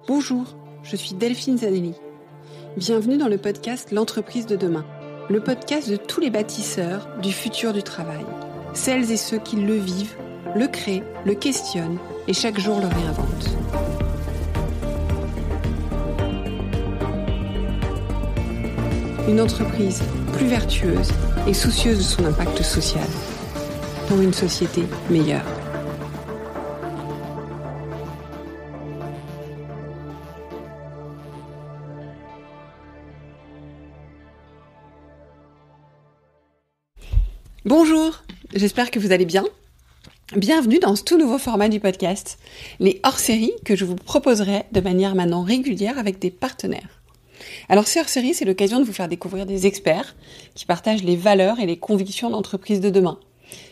Bonjour, je suis Delphine Zanelli. Bienvenue dans le podcast L'entreprise de demain, le podcast de tous les bâtisseurs du futur du travail. Celles et ceux qui le vivent, le créent, le questionnent et chaque jour le réinventent. Une entreprise plus vertueuse et soucieuse de son impact social pour une société meilleure. Bonjour, j'espère que vous allez bien. Bienvenue dans ce tout nouveau format du podcast, les hors-séries que je vous proposerai de manière maintenant régulière avec des partenaires. Alors ces hors-séries, c'est l'occasion de vous faire découvrir des experts qui partagent les valeurs et les convictions d'entreprise de demain,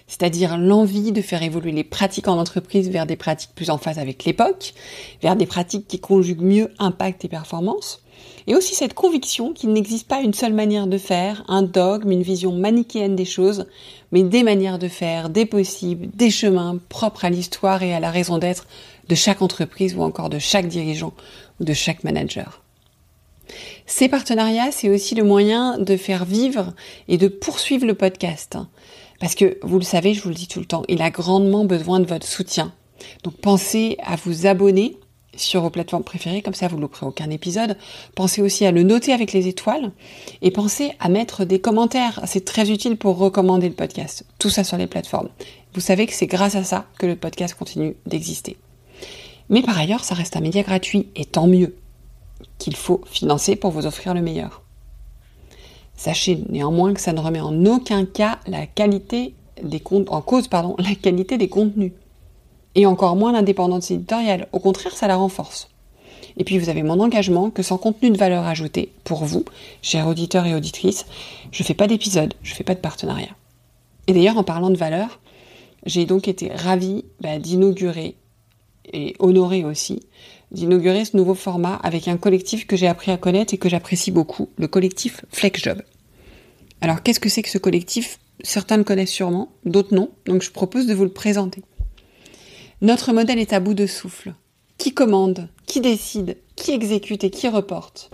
c'est-à-dire l'envie de faire évoluer les pratiques en entreprise vers des pratiques plus en phase avec l'époque, vers des pratiques qui conjuguent mieux impact et performance, et aussi cette conviction qu'il n'existe pas une seule manière de faire, un dogme, une vision manichéenne des choses, mais des manières de faire, des possibles, des chemins propres à l'histoire et à la raison d'être de chaque entreprise ou encore de chaque dirigeant ou de chaque manager. Ces partenariats, c'est aussi le moyen de faire vivre et de poursuivre le podcast. Parce que, vous le savez, je vous le dis tout le temps, il a grandement besoin de votre soutien. Donc pensez à vous abonner sur vos plateformes préférées, comme ça vous ne louperez aucun épisode. Pensez aussi à le noter avec les étoiles et pensez à mettre des commentaires. C'est très utile pour recommander le podcast. Tout ça sur les plateformes. Vous savez que c'est grâce à ça que le podcast continue d'exister. Mais par ailleurs, ça reste un média gratuit et tant mieux qu'il faut financer pour vous offrir le meilleur. Sachez néanmoins que ça ne remet en aucun cas la qualité des la qualité des contenus. Et encore moins l'indépendance éditoriale. Au contraire, ça la renforce. Et puis vous avez mon engagement que sans contenu de valeur ajoutée, pour vous, chers auditeurs et auditrices, je ne fais pas d'épisode, je ne fais pas de partenariat. Et d'ailleurs, en parlant de valeur, j'ai donc été ravie d'inaugurer, et honorée aussi, d'inaugurer ce nouveau format avec un collectif que j'ai appris à connaître et que j'apprécie beaucoup, le collectif FlexJob. Alors, qu'est-ce que c'est que ce collectif ? Certains le connaissent sûrement, d'autres non, donc je propose de vous le présenter. Notre modèle est à bout de souffle. Qui commande ? Qui décide ? Qui exécute et qui reporte ?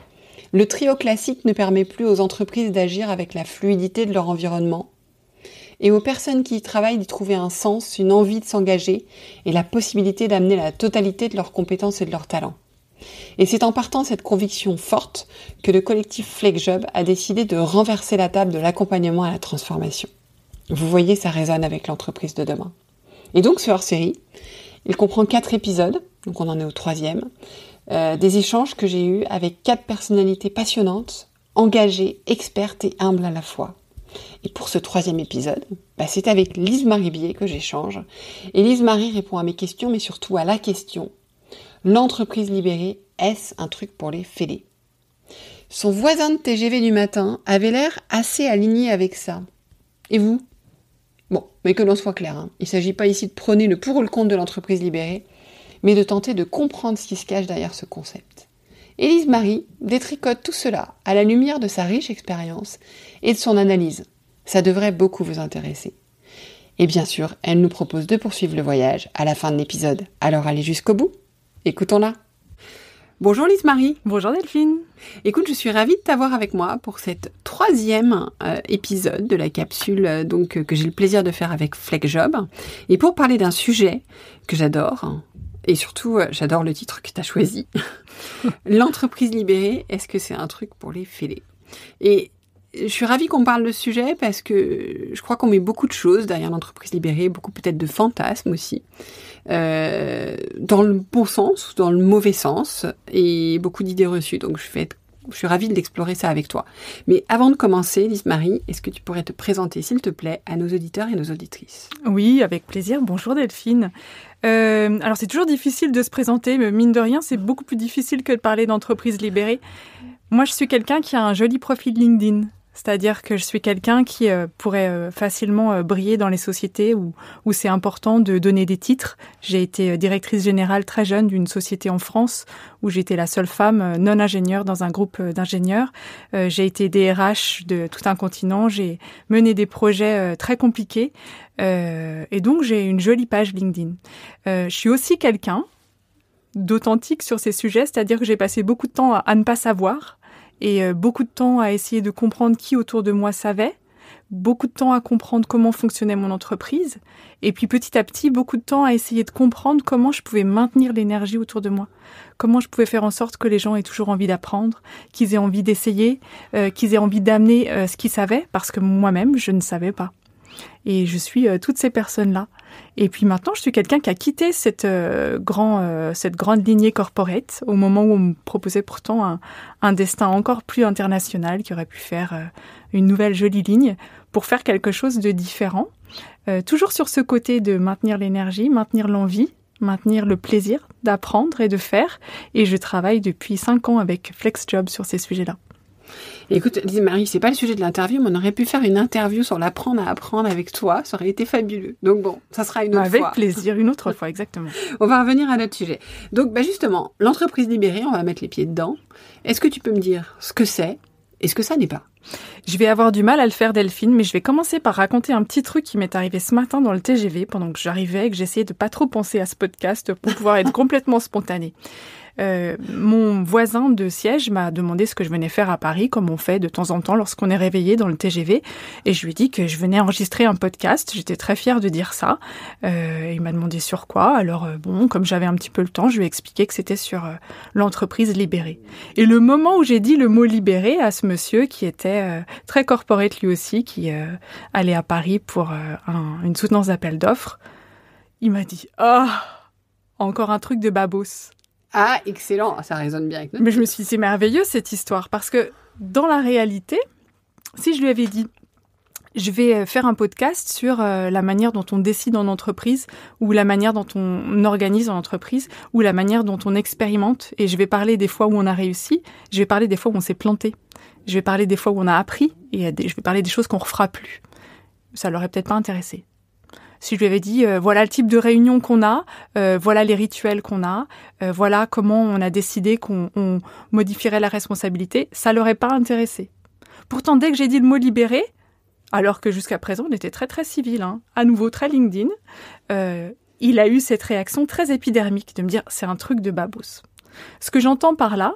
Le trio classique ne permet plus aux entreprises d'agir avec la fluidité de leur environnement et aux personnes qui y travaillent d'y trouver un sens, une envie de s'engager et la possibilité d'amener la totalité de leurs compétences et de leurs talents. Et c'est en partant de cette conviction forte que le collectif FlexJob a décidé de renverser la table de l'accompagnement à la transformation. Vous voyez, ça résonne avec l'entreprise de demain. Et donc ce hors-série, il comprend 4 épisodes, donc on en est au 3e, des échanges que j'ai eus avec 4 personnalités passionnantes, engagées, expertes et humbles à la fois. Et pour ce 3e épisode, c'est avec Lise-Marie Bier que j'échange. Et Lise-Marie répond à mes questions, mais surtout à la question: l'entreprise libérée, est-ce un truc pour les fêlés ? Son voisin de TGV du matin avait l'air assez aligné avec ça. Et vous ? Bon, mais que l'on soit clair, il ne s'agit pas ici de prôner le pour ou le contre de l'entreprise libérée, mais de tenter de comprendre ce qui se cache derrière ce concept. Et Lise-Marie détricote tout cela à la lumière de sa riche expérience et de son analyse. Ça devrait beaucoup vous intéresser. Et bien sûr, elle nous propose de poursuivre le voyage à la fin de l'épisode. Alors allez jusqu'au bout. Écoutons-la. Bonjour Lise-Marie. Bonjour Delphine. Écoute, je suis ravie de t'avoir avec moi pour cette 3e épisode de la capsule que j'ai le plaisir de faire avec FlexJob. Et pour parler d'un sujet que j'adore, et surtout j'adore le titre que tu as choisi. L'entreprise libérée, est-ce que c'est un truc pour les fêlés ? Et je suis ravie qu'on parle de ce sujet parce que je crois qu'on met beaucoup de choses derrière l'entreprise libérée, beaucoup peut-être de fantasmes aussi, dans le bon sens ou dans le mauvais sens, et beaucoup d'idées reçues. Donc je suis ravie d'explorer ça avec toi. Mais avant de commencer, Lise-Marie, est-ce que tu pourrais te présenter, s'il te plaît, à nos auditeurs et nos auditrices ? Oui, avec plaisir. Bonjour Delphine. Alors c'est toujours difficile de se présenter, mais mine de rien, c'est beaucoup plus difficile que de parler d'entreprise libérée. Moi, je suis quelqu'un qui a un joli profil LinkedIn. C'est-à-dire que je suis quelqu'un qui pourrait facilement briller dans les sociétés où c'est important de donner des titres. J'ai été directrice générale très jeune d'une société en France où j'étais la seule femme non ingénieure dans un groupe d'ingénieurs. J'ai été DRH de tout un continent. J'ai mené des projets très compliqués. Et donc, j'ai une jolie page LinkedIn. Je suis aussi quelqu'un d'authentique sur ces sujets, c'est-à-dire que j'ai passé beaucoup de temps à ne pas savoir et beaucoup de temps à essayer de comprendre qui autour de moi savait, beaucoup de temps à comprendre comment fonctionnait mon entreprise et puis petit à petit, beaucoup de temps à essayer de comprendre comment je pouvais maintenir l'énergie autour de moi, comment je pouvais faire en sorte que les gens aient toujours envie d'apprendre, qu'ils aient envie d'essayer, qu'ils aient envie d'amener ce qu'ils savaient, parce que moi-même, je ne savais pas. Et je suis toutes ces personnes-là. Et puis maintenant, je suis quelqu'un qui a quitté cette grande lignée corporate au moment où on me proposait pourtant un destin encore plus international qui aurait pu faire une nouvelle jolie ligne pour faire quelque chose de différent. Toujours sur ce côté de maintenir l'énergie, maintenir l'envie, maintenir le plaisir d'apprendre et de faire. Et je travaille depuis 5 ans avec FlexJob sur ces sujets-là. Écoute, Marie, c'est pas le sujet de l'interview, mais on aurait pu faire une interview sur l'apprendre à apprendre avec toi. Ça aurait été fabuleux. Donc bon, ça sera une autre fois. Avec plaisir, une autre fois, exactement. On va revenir à notre sujet. Donc justement, l'entreprise libérée, on va mettre les pieds dedans. Est-ce que tu peux me dire ce que c'est et ce que ça n'est pas ? Je vais avoir du mal à le faire, Delphine, mais je vais commencer par raconter un petit truc qui m'est arrivé ce matin dans le TGV pendant que j'arrivais et que j'essayais de pas trop penser à ce podcast pour pouvoir être complètement spontanée. Mon voisin de siège m'a demandé ce que je venais faire à Paris, comme on fait de temps en temps lorsqu'on est réveillé dans le TGV. Et je lui ai dit que je venais enregistrer un podcast. J'étais très fière de dire ça. Il m'a demandé sur quoi. Alors comme j'avais un petit peu le temps, je lui ai expliqué que c'était sur l'entreprise libérée. Et le moment où j'ai dit le mot libéré à ce monsieur qui était très corporate lui aussi, qui allait à Paris pour une soutenance d'appel d'offres, il m'a dit « Ah, encore un truc de babos ». Ah, excellent, ça résonne bien avec nous. Mais je me suis dit, c'est merveilleux cette histoire, parce que dans la réalité, si je lui avais dit, je vais faire un podcast sur la manière dont on décide en entreprise, ou la manière dont on organise en entreprise, ou la manière dont on expérimente, et je vais parler des fois où on a réussi, je vais parler des fois où on s'est planté, je vais parler des fois où on a appris, et je vais parler des choses qu'on ne refera plus. Ça l'aurait peut-être pas intéressé. Si je lui avais dit, voilà le type de réunion qu'on a, voilà les rituels qu'on a, voilà comment on a décidé qu'on modifierait la responsabilité, ça l'aurait pas intéressé. Pourtant, dès que j'ai dit le mot libéré, alors que jusqu'à présent, on était très très civil, à nouveau très LinkedIn, il a eu cette réaction très épidermique de me dire, c'est un truc de babos. Ce que j'entends par là,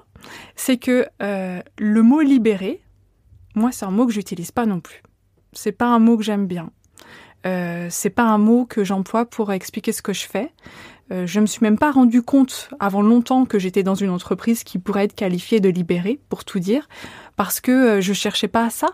c'est que le mot libéré, moi, c'est un mot que j'utilise pas non plus. C'est pas un mot que j'aime bien. C'est pas un mot que j'emploie pour expliquer ce que je fais. Je me suis même pas rendu compte avant longtemps que j'étais dans une entreprise qui pourrait être qualifiée de libérée, pour tout dire, parce que je cherchais pas à ça.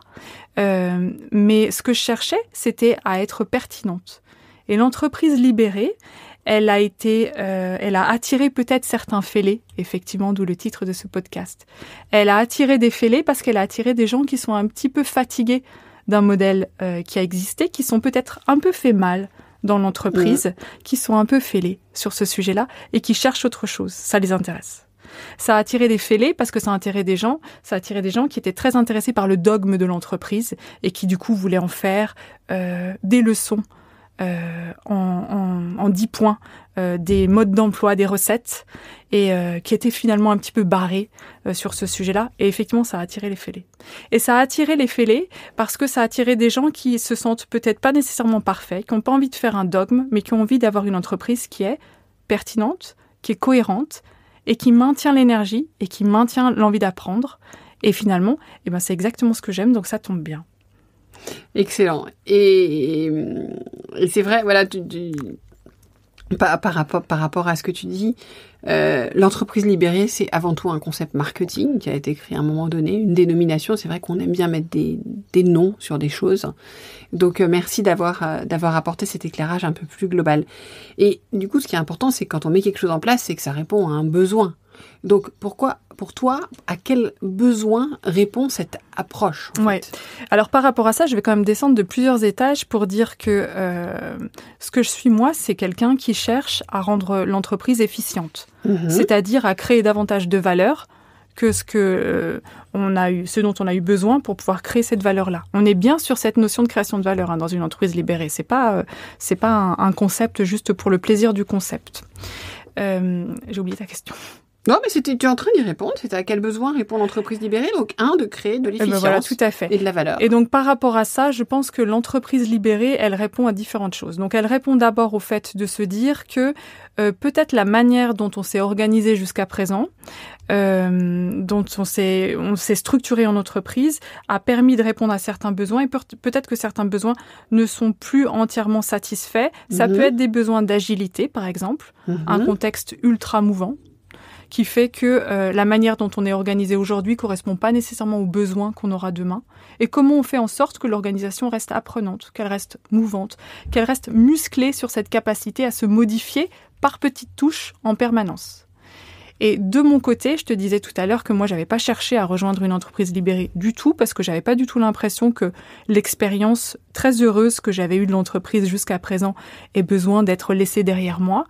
Mais ce que je cherchais, c'était à être pertinente. Et l'entreprise libérée, elle a attiré peut-être certains fêlés, effectivement, d'où le titre de ce podcast. Elle a attiré des fêlés parce qu'elle a attiré des gens qui sont un petit peu fatigués d'un modèle qui a existé, qui sont peut-être un peu fait mal dans l'entreprise, qui sont un peu fêlés sur ce sujet-là et qui cherchent autre chose. Ça les intéresse. Ça a attiré des fêlés parce que ça a attiré des gens qui étaient très intéressés par le dogme de l'entreprise et qui du coup voulaient en faire des leçons en 10 points, des modes d'emploi, des recettes, et qui étaient finalement un petit peu barrés sur ce sujet-là. Et effectivement, ça a attiré les fêlés. Et ça a attiré les fêlés parce que ça a attiré des gens qui se sentent peut-être pas nécessairement parfaits, qui n'ont pas envie de faire un dogme, mais qui ont envie d'avoir une entreprise qui est pertinente, qui est cohérente, et qui maintient l'énergie, et qui maintient l'envie d'apprendre. Et finalement, c'est exactement ce que j'aime, donc ça tombe bien. Excellent. Et c'est vrai, voilà, par rapport à ce que tu dis, l'entreprise libérée, c'est avant tout un concept marketing qui a été créé à un moment donné, une dénomination. C'est vrai qu'on aime bien mettre des noms sur des choses. Donc, merci d'avoir apporté cet éclairage un peu plus global. Et du coup, ce qui est important, c'est que quand on met quelque chose en place, c'est que ça répond à un besoin. Donc, pour toi, à quel besoin répond cette approche en fait ? Alors, par rapport à ça, je vais quand même descendre de plusieurs étages pour dire que ce que je suis, moi, c'est quelqu'un qui cherche à rendre l'entreprise efficiente. C'est-à-dire à créer davantage de valeur que ce dont on a eu besoin pour pouvoir créer cette valeur-là. On est bien sur cette notion de création de valeur dans une entreprise libérée. C'est pas un concept juste pour le plaisir du concept. J'ai oublié ta question. Non, mais tu es en train d'y répondre. C'était à quel besoin répond l'entreprise libérée? Donc, de créer de l'efficience voilà, tout à fait. Et de la valeur. Et donc, par rapport à ça, je pense que l'entreprise libérée, elle répond à différentes choses. Donc, elle répond d'abord au fait de se dire que peut-être la manière dont on s'est organisé jusqu'à présent, dont on s'est structuré en entreprise, a permis de répondre à certains besoins. Et peut-être que certains besoins ne sont plus entièrement satisfaits. Ça peut être des besoins d'agilité, par exemple, un contexte ultra mouvant, qui fait que la manière dont on est organisé aujourd'hui correspond pas nécessairement aux besoins qu'on aura demain. Et comment on fait en sorte que l'organisation reste apprenante, qu'elle reste mouvante, qu'elle reste musclée sur cette capacité à se modifier par petites touches en permanence. Et de mon côté, je te disais tout à l'heure que moi, j'avais pas cherché à rejoindre une entreprise libérée du tout, parce que j'avais pas du tout l'impression que l'expérience très heureuse que j'avais eue de l'entreprise jusqu'à présent ait besoin d'être laissée derrière moi.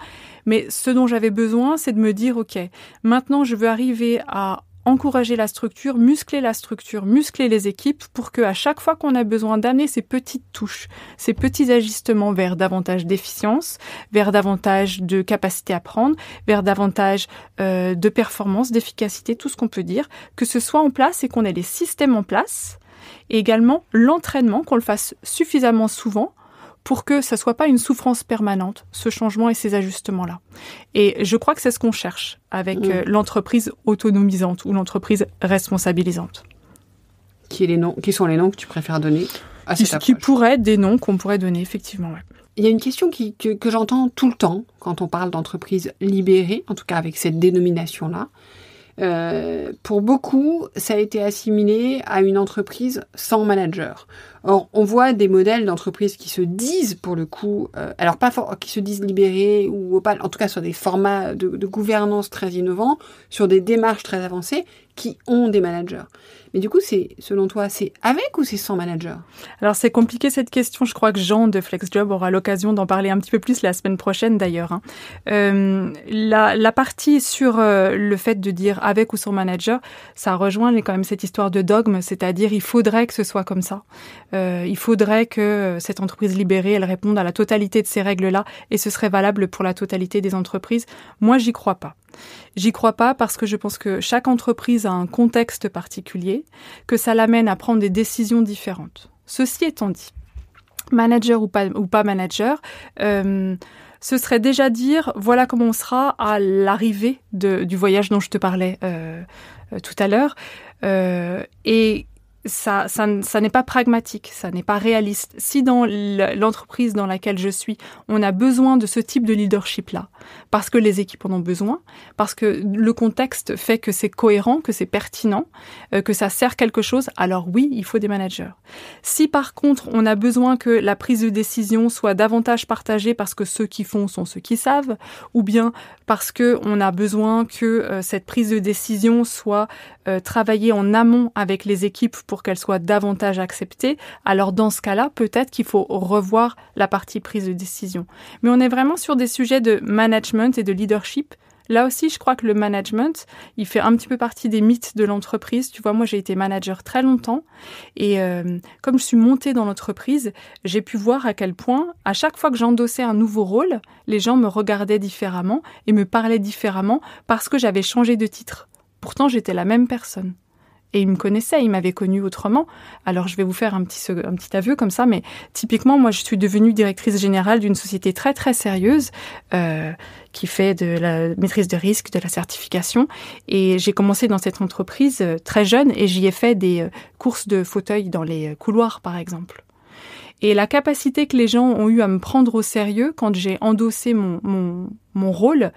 Mais ce dont j'avais besoin, c'est de me dire, OK, maintenant, je veux arriver à encourager la structure, muscler les équipes pour qu'à chaque fois qu'on a besoin d'amener ces petites touches, ces petits ajustements vers davantage d'efficience, vers davantage de capacité à prendre, vers davantage de performance, d'efficacité, tout ce qu'on peut dire, que ce soit en place et qu'on ait les systèmes en place, et également l'entraînement, qu'on le fasse suffisamment souvent pour que ça soit pas une souffrance permanente, ce changement et ces ajustements-là. Et je crois que c'est ce qu'on cherche avec l'entreprise autonomisante ou l'entreprise responsabilisante. Qui sont les noms que tu préfères donner à cette approche? Qui pourraient être des noms qu'on pourrait donner, effectivement. Ouais. Il y a une question que j'entends tout le temps quand on parle d'entreprise libérée, en tout cas avec cette dénomination-là. Pour beaucoup, ça a été assimilé à une entreprise sans manager. Or, on voit des modèles d'entreprises qui se disent, pour le coup, qui se disent libérés ou pas, en tout cas sur des formats de gouvernance très innovants, sur des démarches très avancées, qui ont des managers. Mais du coup, selon toi, c'est avec ou c'est sans manager? Alors, c'est compliqué cette question. Je crois que Jean de FlexJob aura l'occasion d'en parler un petit peu plus la semaine prochaine, d'ailleurs. La partie sur le fait de dire avec ou sans manager, ça rejoint quand même cette histoire de dogme, c'est-à-dire il faudrait que ce soit comme ça. Il faudrait que cette entreprise libérée, elle réponde à la totalité de ces règles-là et ce serait valable pour la totalité des entreprises. Moi, j'y crois pas. J'y crois pas parce que je pense que chaque entreprise a un contexte particulier, que ça l'amène à prendre des décisions différentes. Ceci étant dit, manager ou pas manager, ce serait déjà dire voilà comment on sera à l'arrivée du voyage dont je te parlais tout à l'heure. Et ça n'est pas pragmatique, ça n'est pas réaliste. Si dans l'entreprise dans laquelle je suis, on a besoin de ce type de leadership-là, parce que les équipes en ont besoin, parce que le contexte fait que c'est cohérent, que c'est pertinent, que ça sert quelque chose, alors oui, il faut des managers. Si par contre, on a besoin que la prise de décision soit davantage partagée parce que ceux qui font sont ceux qui savent, ou bien parce que on a besoin que cette prise de décision soit travaillée en amont avec les équipes pour qu'elle soit davantage acceptée, alors dans ce cas-là, peut-être qu'il faut revoir la partie prise de décision. Mais on est vraiment sur des sujets de management et de leadership. Là aussi, je crois que le management, il fait un petit peu partie des mythes de l'entreprise. Tu vois, moi, j'ai été manager très longtemps et comme je suis montée dans l'entreprise, j'ai pu voir à quel point, à chaque fois que j'endossais un nouveau rôle, les gens me regardaient différemment et me parlaient différemment parce que j'avais changé de titre. Pourtant, j'étais la même personne. Et ils me connaissaient, ils m'avaient connue autrement. Alors, je vais vous faire un petit aveu comme ça, mais typiquement, moi, je suis devenue directrice générale d'une société très, très sérieuse qui fait de la maîtrise de risque, de la certification. Et j'ai commencé dans cette entreprise très jeune et j'y ai fait des courses de fauteuils dans les couloirs, par exemple. Et la capacité que les gens ont eu à me prendre au sérieux quand j'ai endossé mon rôle,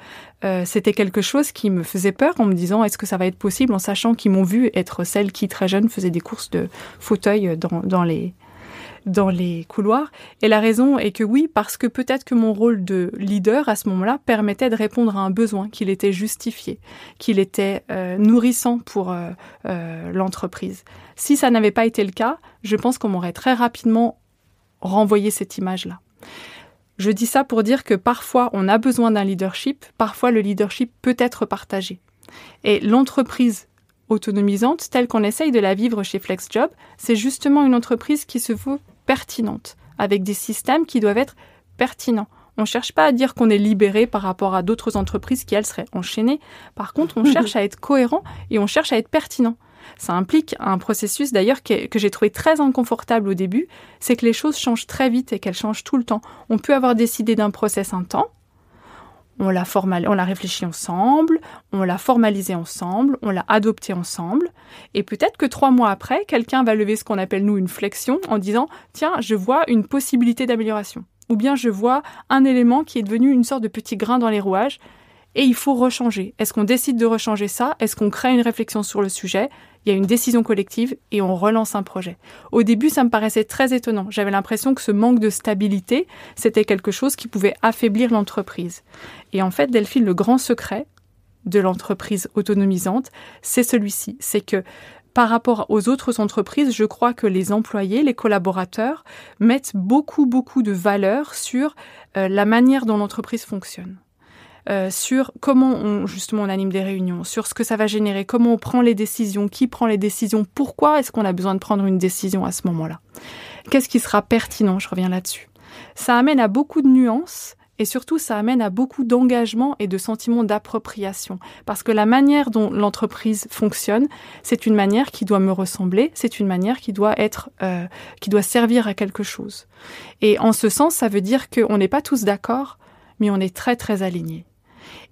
c'était quelque chose qui me faisait peur en me disant est-ce que ça va être possible, en sachant qu'ils m'ont vu être celle qui, très jeune, faisait des courses de fauteuils dans les couloirs. Et la raison est que oui, parce que peut-être que mon rôle de leader à ce moment-là permettait de répondre à un besoin, qu'il était justifié, qu'il était nourrissant pour l'entreprise. Si ça n'avait pas été le cas, je pense qu'on m'aurait très rapidement renvoyer cette image-là. Je dis ça pour dire que parfois on a besoin d'un leadership, parfois le leadership peut être partagé. Et l'entreprise autonomisante, telle qu'on essaye de la vivre chez FlexJob, c'est justement une entreprise qui se veut pertinente, avec des systèmes qui doivent être pertinents. On cherche pas à dire qu'on est libéré par rapport à d'autres entreprises qui, elles, seraient enchaînées. Par contre, on cherche à être cohérent et on cherche à être pertinent. Ça implique un processus, d'ailleurs, que j'ai trouvé très inconfortable au début, c'est que les choses changent très vite et qu'elles changent tout le temps. On peut avoir décidé d'un process un temps, on l'a réfléchi ensemble, on l'a formalisé ensemble, on l'a adopté ensemble, et peut-être que 3 mois après, quelqu'un va lever ce qu'on appelle, nous, une flexion, en disant « Tiens, je vois une possibilité d'amélioration ». Ou bien je vois un élément qui est devenu une sorte de petit grain dans les rouages et il faut rechanger. Est-ce qu'on décide de rechanger ça ? Est-ce qu'on crée une réflexion sur le sujet ? Il y a une décision collective et on relance un projet. Au début, ça me paraissait très étonnant. J'avais l'impression que ce manque de stabilité, c'était quelque chose qui pouvait affaiblir l'entreprise. Et en fait, Delphine, le grand secret de l'entreprise autonomisante, c'est celui-ci. C'est que par rapport aux autres entreprises, je crois que les employés, les collaborateurs, mettent beaucoup de valeur sur la manière dont l'entreprise fonctionne. Sur comment on anime des réunions, sur ce que ça va générer, comment on prend les décisions, qui prend les décisions, pourquoi est-ce qu'on a besoin de prendre une décision à ce moment-là. Qu'est-ce qui sera pertinent ? Je reviens là-dessus. Ça amène à beaucoup de nuances et surtout ça amène à beaucoup d'engagement et de sentiments d'appropriation. Parce que la manière dont l'entreprise fonctionne, c'est une manière qui doit me ressembler, c'est une manière qui doit servir à quelque chose. Et en ce sens, ça veut dire qu'on n'est pas tous d'accord, mais on est très très alignés.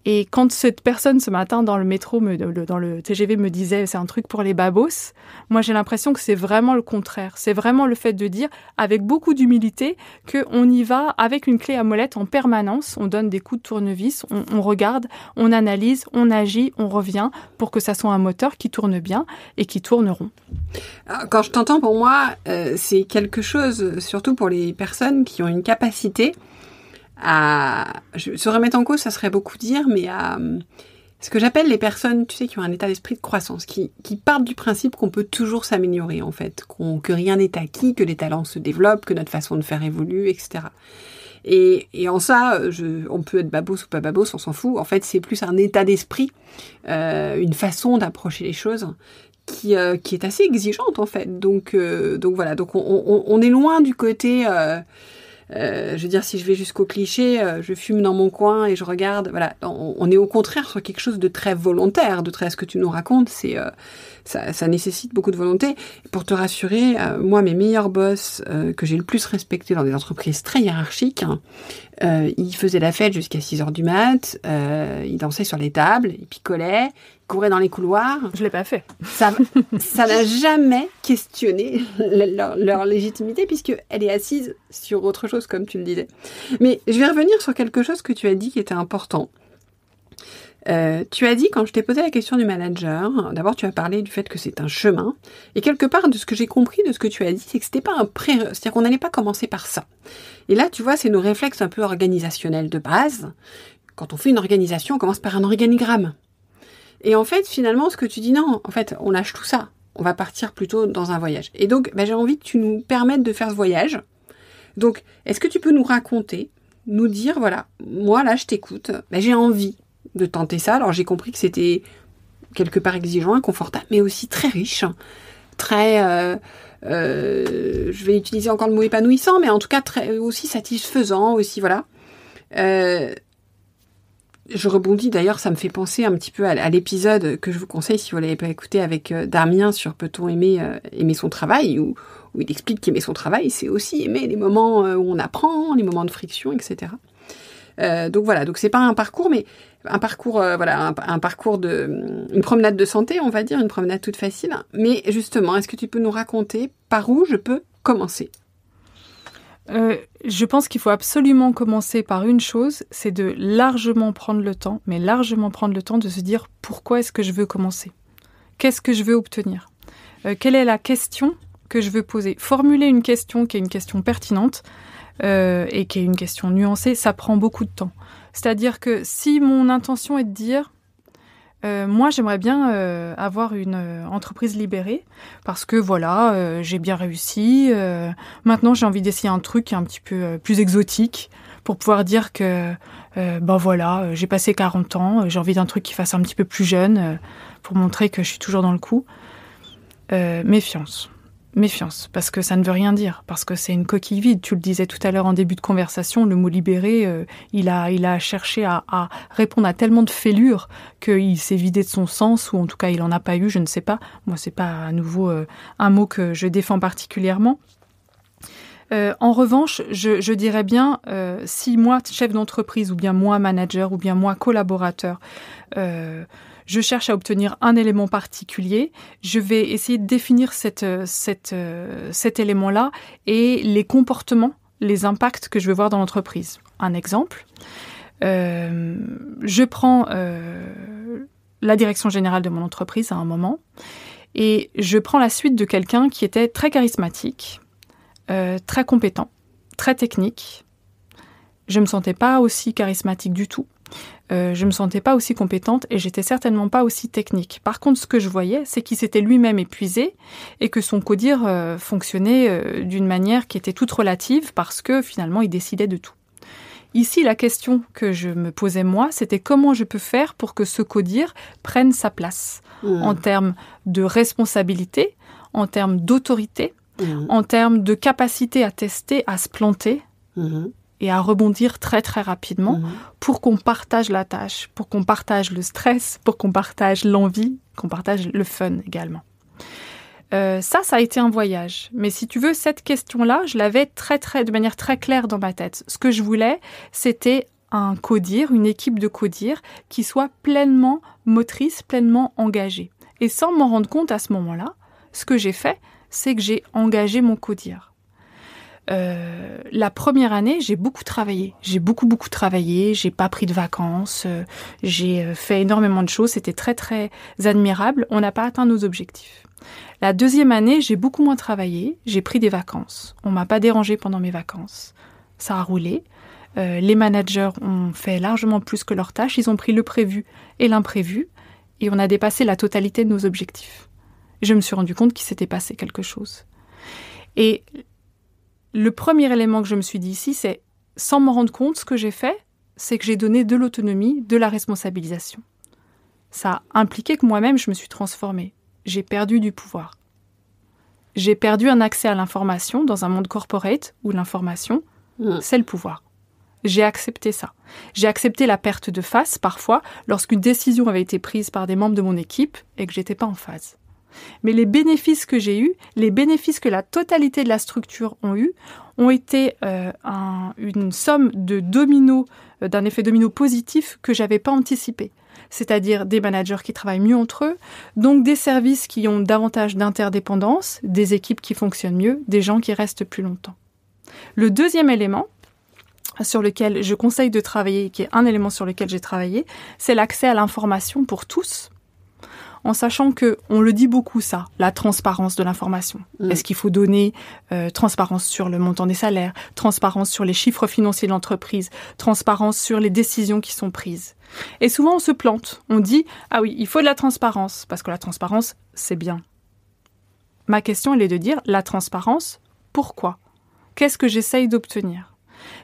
Et quand cette personne ce matin dans le métro, dans le TGV me disait c'est un truc pour les babos, moi j'ai l'impression que c'est vraiment le contraire. C'est vraiment le fait de dire avec beaucoup d'humilité qu'on y va avec une clé à molette en permanence. On donne des coups de tournevis, on regarde, on analyse, on agit, on revient pour que ça soit un moteur qui tourne bien et qui tourne rond. Quand je t'entends, pour moi, c'est quelque chose, surtout pour les personnes qui ont une capacité se remettre en cause, ça serait beaucoup dire, mais à ce que j'appelle les personnes, tu sais, qui ont un état d'esprit de croissance, qui partent du principe qu'on peut toujours s'améliorer, en fait, que rien n'est acquis, que les talents se développent, que notre façon de faire évolue, etc. Et en ça, on peut être babos ou pas babos, on s'en fout. En fait, c'est plus un état d'esprit, une façon d'approcher les choses qui est assez exigeante, en fait. Donc voilà, donc on est loin du côté... je veux dire, si je vais jusqu'au cliché, je fume dans mon coin et je regarde, voilà, on est au contraire sur quelque chose de très volontaire, de très ce que tu nous racontes, ça nécessite beaucoup de volonté. Pour te rassurer, moi, mes meilleurs boss que j'ai le plus respectés dans des entreprises très hiérarchiques, ils faisaient la fête jusqu'à 6h du mat, ils dansaient sur les tables, ils picolaient, ils couraient dans les couloirs. Je l'ai pas fait. Ça n'a jamais questionné leur légitimité puisqu'elle est assise sur autre chose, comme tu le disais. Mais je vais revenir sur quelque chose que tu as dit qui était important. Tu as dit, quand je t'ai posé la question du manager, d'abord tu as parlé du fait que c'est un chemin, et quelque part de ce que j'ai compris de ce que tu as dit, c'est que c'était pas c'est-à-dire qu'on n'allait pas commencer par ça. Et là, tu vois, c'est nos réflexes un peu organisationnels de base. Quand on fait une organisation, on commence par un organigramme. Et en fait, finalement, ce que tu dis, non, en fait, on lâche tout ça. On va partir plutôt dans un voyage. Et donc, j'ai envie que tu nous permettes de faire ce voyage. Donc, est-ce que tu peux nous raconter, nous dire, voilà, moi, là, je t'écoute, j'ai envie de tenter ça. Alors, j'ai compris que c'était quelque part exigeant, inconfortable, mais aussi très riche, très... je vais utiliser encore le mot épanouissant, mais en tout cas, très, aussi satisfaisant, aussi, voilà. Je rebondis, d'ailleurs, ça me fait penser un petit peu à l'épisode que je vous conseille, si vous ne l'avez pas écouté, avec Darmien sur Peut-on aimer son travail, où il explique qu'aimer son travail, c'est aussi aimer les moments où on apprend, les moments de friction, etc. Donc voilà, donc c'est pas un parcours, mais un parcours, un parcours une promenade de santé, on va dire, une promenade toute facile. Mais justement, est-ce que tu peux nous raconter par où je peux commencer ? Je pense qu'il faut absolument commencer par une chose, c'est de largement prendre le temps, mais largement prendre le temps de se dire pourquoi est-ce que je veux commencer ? Qu'est-ce que je veux obtenir ? Quelle est la question que je veux poser ? Formuler une question qui est une question pertinente et qui est une question nuancée, ça prend beaucoup de temps. C'est-à-dire que si mon intention est de dire moi, j'aimerais bien avoir une entreprise libérée parce que voilà, j'ai bien réussi. Maintenant, j'ai envie d'essayer un truc qui est un petit peu plus exotique pour pouvoir dire que voilà, j'ai passé 40 ans, j'ai envie d'un truc qui fasse un petit peu plus jeune pour montrer que je suis toujours dans le coup. Méfiance. Méfiance, parce que ça ne veut rien dire, parce que c'est une coquille vide. Tu le disais tout à l'heure en début de conversation, le mot libéré, il a cherché à répondre à tellement de fêlures qu'il s'est vidé de son sens, ou en tout cas il en a pas eu, je ne sais pas. Moi, c'est pas à nouveau un mot que je défends particulièrement. En revanche, je dirais bien, si moi, chef d'entreprise, ou bien moi, manager, ou bien moi, collaborateur, je cherche à obtenir un élément particulier, je vais essayer de définir cet élément-là et les comportements, les impacts que je veux voir dans l'entreprise. Un exemple, je prends la direction générale de mon entreprise à un moment et je prends la suite de quelqu'un qui était très charismatique, très compétent, très technique. Je me sentais pas aussi charismatique du tout. Je me sentais pas aussi compétente et j'étais certainement pas aussi technique. Par contre, ce que je voyais, c'est qu'il s'était lui-même épuisé et que son codir fonctionnait d'une manière qui était toute relative parce que finalement, il décidait de tout. Ici, la question que je me posais moi, c'était comment je peux faire pour que ce codir prenne sa place en termes de responsabilité, en termes d'autorité, en termes de capacité à tester, à se planter et à rebondir très très rapidement pour qu'on partage la tâche, pour qu'on partage le stress, pour qu'on partage l'envie, qu'on partage le fun également. Ça a été un voyage. Mais si tu veux, cette question-là, je l'avais de manière très claire dans ma tête. Ce que je voulais, c'était un codir, une équipe de codir qui soit pleinement motrice, pleinement engagée. Et sans m'en rendre compte à ce moment-là, ce que j'ai fait, c'est que j'ai engagé mon codir. La première année, j'ai beaucoup travaillé. J'ai beaucoup travaillé. J'ai pas pris de vacances. J'ai fait énormément de choses. C'était très, très admirable. On n'a pas atteint nos objectifs. La deuxième année, j'ai beaucoup moins travaillé. J'ai pris des vacances. On m'a pas dérangé pendant mes vacances. Ça a roulé. Les managers ont fait largement plus que leur tâche. Ils ont pris le prévu et l'imprévu. Et on a dépassé la totalité de nos objectifs. Je me suis rendu compte qu'il s'était passé quelque chose. Et le premier élément que je me suis dit ici, c'est, sans m'en rendre compte, ce que j'ai fait, c'est que j'ai donné de l'autonomie, de la responsabilisation. Ça a impliqué que moi-même, je me suis transformée. J'ai perdu du pouvoir. J'ai perdu un accès à l'information dans un monde corporate où l'information, c'est le pouvoir. J'ai accepté ça. J'ai accepté la perte de face, parfois, lorsqu'une décision avait été prise par des membres de mon équipe et que j'étais pas en phase. Mais les bénéfices que j'ai eus, les bénéfices que la totalité de la structure ont eus, ont été une somme de dominos, d'un effet domino positif que j'avais pas anticipé. C'est-à-dire des managers qui travaillent mieux entre eux, donc des services qui ont davantage d'interdépendance, des équipes qui fonctionnent mieux, des gens qui restent plus longtemps. Le deuxième élément sur lequel je conseille de travailler, qui est un élément sur lequel j'ai travaillé, c'est l'accès à l'information pour tous, en sachant que, on le dit beaucoup ça, la transparence de l'information. Est-ce qu'il faut donner transparence sur le montant des salaires, transparence sur les chiffres financiers de l'entreprise, transparence sur les décisions qui sont prises. Et souvent on se plante, on dit « Ah oui, il faut de la transparence, parce que la transparence, c'est bien ». Ma question, elle est de dire « La transparence, pourquoi ? Qu'est-ce que j'essaye d'obtenir ?»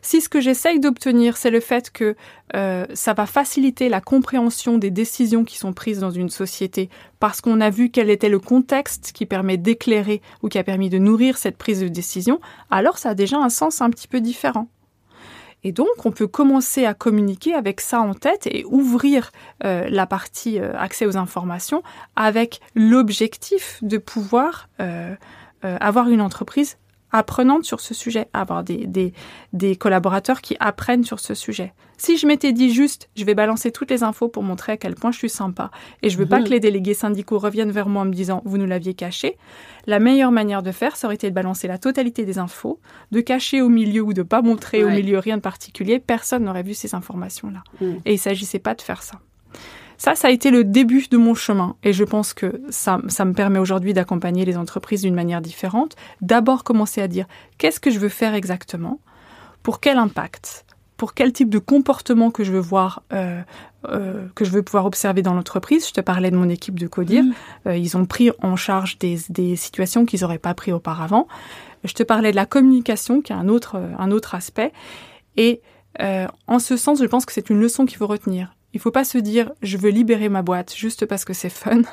Si ce que j'essaye d'obtenir, c'est le fait que ça va faciliter la compréhension des décisions qui sont prises dans une société parce qu'on a vu quel était le contexte qui permet d'éclairer ou qui a permis de nourrir cette prise de décision, alors ça a déjà un sens un petit peu différent. Et donc, on peut commencer à communiquer avec ça en tête et ouvrir la partie accès aux informations avec l'objectif de pouvoir avoir une entreprise apprenante sur ce sujet, avoir des collaborateurs qui apprennent sur ce sujet. Si je m'étais dit juste, je vais balancer toutes les infos pour montrer à quel point je suis sympa et je veux pas que les délégués syndicaux reviennent vers moi en me disant « vous nous l'aviez caché », la meilleure manière de faire, ça aurait été de balancer la totalité des infos, de cacher au milieu ou de pas montrer au milieu rien de particulier. Personne n'aurait vu ces informations-là. Et il s'agissait pas de faire ça. Ça a été le début de mon chemin et je pense que ça me permet aujourd'hui d'accompagner les entreprises d'une manière différente. D'abord, commencer à dire qu'est-ce que je veux faire exactement, pour quel impact, pour quel type de comportement que je veux voir, que je veux pouvoir observer dans l'entreprise. Je te parlais de mon équipe de codir. Ils ont pris en charge des situations qu'ils n'auraient pas pris auparavant. Je te parlais de la communication, qui est un autre aspect. Et en ce sens, je pense que c'est une leçon qu'il faut retenir. Il faut pas se dire « je veux libérer ma boîte juste parce que c'est fun ».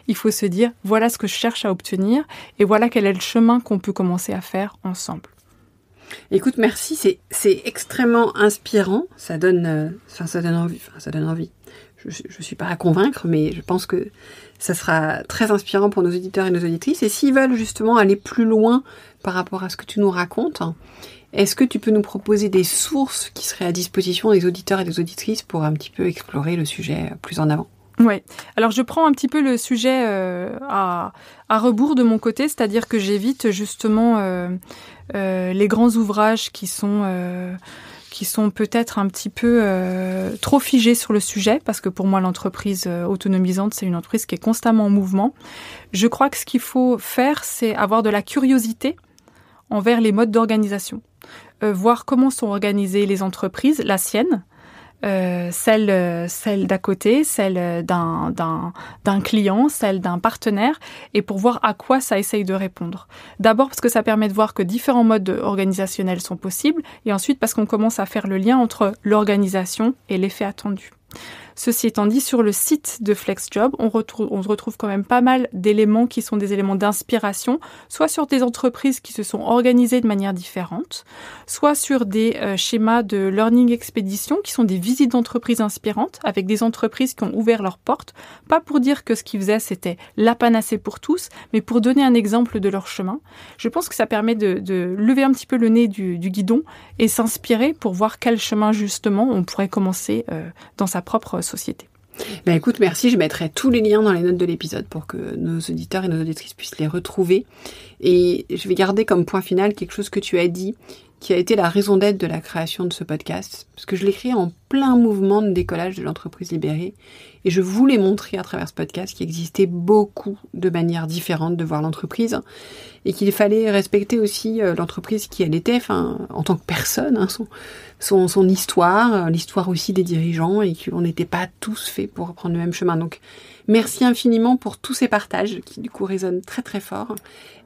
Il faut se dire « voilà ce que je cherche à obtenir et voilà quel est le chemin qu'on peut commencer à faire ensemble ». Écoute, merci, c'est extrêmement inspirant, ça donne envie. Je suis pas à convaincre, mais je pense que ça sera très inspirant pour nos auditeurs et nos auditrices. Et s'ils veulent justement aller plus loin par rapport à ce que tu nous racontes, est-ce que tu peux nous proposer des sources qui seraient à disposition des auditeurs et des auditrices pour un petit peu explorer le sujet plus en avant ? Oui. Alors, je prends un petit peu le sujet à rebours de mon côté, c'est-à-dire que j'évite justement les grands ouvrages qui sont peut-être un petit peu trop figés sur le sujet, parce que pour moi, l'entreprise autonomisante, c'est une entreprise qui est constamment en mouvement. Je crois que ce qu'il faut faire, c'est avoir de la curiosité envers les modes d'organisation. Voir comment sont organisées les entreprises, la sienne, celle d'à côté, celle d'un client, celle d'un partenaire, et pour voir à quoi ça essaye de répondre. D'abord parce que ça permet de voir que différents modes organisationnels sont possibles, et ensuite parce qu'on commence à faire le lien entre l'organisation et l'effet attendu. Ceci étant dit, sur le site de FlexJob, on retrouve quand même pas mal d'éléments qui sont des éléments d'inspiration, soit sur des entreprises qui se sont organisées de manière différente, soit sur des schémas de learning expedition qui sont des visites d'entreprises inspirantes avec des entreprises qui ont ouvert leurs portes, pas pour dire que ce qu'ils faisaient c'était la panacée pour tous, mais pour donner un exemple de leur chemin. Je pense que ça permet de lever un petit peu le nez du guidon et s'inspirer pour voir quel chemin justement on pourrait commencer dans sa propre société. Ben écoute, merci. Je mettrai tous les liens dans les notes de l'épisode pour que nos auditeurs et nos auditrices puissent les retrouver. Et je vais garder comme point final quelque chose que tu as dit, qui a été la raison d'être de la création de ce podcast. Parce que je l'ai créé en plein mouvement de décollage de l'entreprise libérée. Et je voulais montrer à travers ce podcast qu'il existait beaucoup de manières différentes de voir l'entreprise. Et qu'il fallait respecter aussi l'entreprise qui elle était, en tant que personne, son histoire, l'histoire aussi des dirigeants, et qu'on n'était pas tous faits pour reprendre le même chemin. Donc, merci infiniment pour tous ces partages qui, du coup, résonnent très très fort.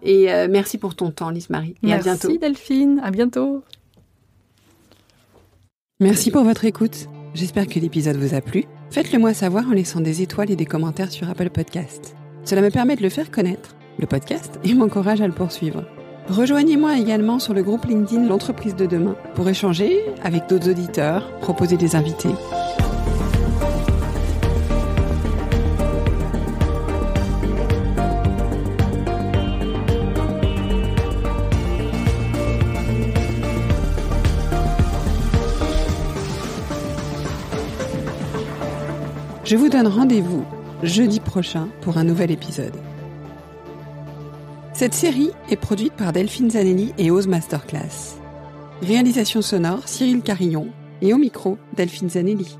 Et merci pour ton temps, Lise-Marie. Et merci, à bientôt. Merci Delphine, à bientôt. Merci pour votre écoute. J'espère que l'épisode vous a plu. Faites-le moi savoir en laissant des étoiles et des commentaires sur Apple Podcasts. Cela me permet de le faire connaître, le podcast, et m'encourage à le poursuivre. Rejoignez-moi également sur le groupe LinkedIn L'entreprise de demain pour échanger avec d'autres auditeurs, proposer des invités. Je vous donne rendez-vous jeudi prochain pour un nouvel épisode. Cette série est produite par Delphine Zanelli et Ose Masterclass. Réalisation sonore Cyril Carillon et au micro Delphine Zanelli.